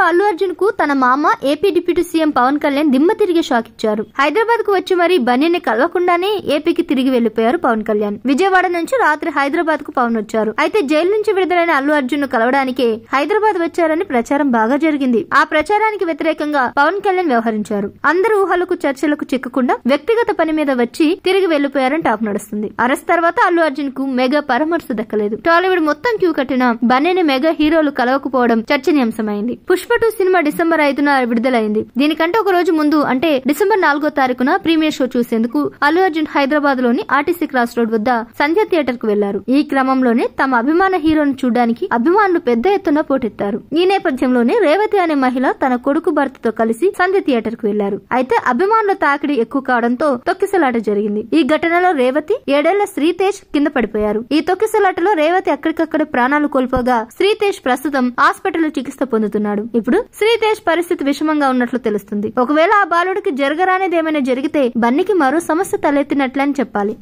Hero Allu Arjun కు తన మామ AP deputy CM Pawan Kalyan దిమ్మ తిరిగే షాక్ ఇచ్చారు. హైదరాబాద్ కు వచ్చి మరి బన్నీని కలవకుండానే ఏపీకి తిరిగి వెళ్లిపోయారు పవన్ కళ్యాణ్. విజయవాడ నుంచి రాత్రి హైదరాబాద్ కు పవన్ వచ్చారు. అయితే జైలు నుంచి విడుదలైన అల్లు అర్జున్ ను కలవడానికి హైదరాబాద్ వచ్చారని ప్రచారం బాగా జరిగింది. ఆ ప్రచారానికి వ్యతిరేకంగా పవన్ కళ్యాణ్ వ్యవహరించారు. అందరు ఊహలకు చర్చలకు చిక్కకుండా వ్యక్తిగత పని మీద వచ్చి తిరిగి వెళ్లిపోయారని టాక్ నడుస్తుంది. అరెస్ట్ తర్వాత అల్లు అర్జున్ కు మెగా పరామర్శ దక్కలేదు. టాలీవుడ్ మొత్తం క్యూ కట్టిన బన్నీని మెగా హీరోలు కలవకపోవడం చర్చనీయాంశమైంది. పుష్ప 2 సినిమా డిసెంబర్ 5న విడుదలైంది. దీనికంటే ఒక రోజు ముందు అంటే డిసెంబర్ 4వ తారీఖున ప్రీమియర్ షో చూసేందుకు అల్లు అర్జున్ హైదరాబాద్ లోని ఆర్టీసీ క్రాస్ రోడ్ వద్ద సంధ్య థియేటర్ కు వెళ్లారు. ఈ క్రమంలోనే తమ అభిమాన హీరోను చూడడానికి అభిమానులు పెద్ద ఎత్తున పోటెత్తారు. ఈ నేపథ్యంలోనే రేవతి అనే మహిళ తన కొడుకు భర్తతో కలిసి సంధ్య థియేటర్ కు వెళ్లారు. అయితే అభిమానుల తాకిడి ఎక్కువ కావడంతో తొక్కిసలాట జరిగింది. ఈ ఘటనలో రేవతి 7 ఏళ్ల శ్రీతేజ్ కింద పడిపోయారు. ఈ తొక్కిసలాటలో రేవతి అక్కడికక్కడ ప్రాణాలు కోల్పోగా శ్రీతేజ్ ప్రస్తుతం హాస్పిటల్లో చికిత్స పొందుతున్నాడు. ఇప్పుడు శ్రీతేజ్ పరిస్థితి విషమంగా ఉన్నట్లు తెలుస్తుంది. ఒకవేళ ఆ బాలుడికి జరగరానిదేమైనా జరిగితే బన్నీకి మరో సమస్య తలెత్తినట్లని చెప్పాలి.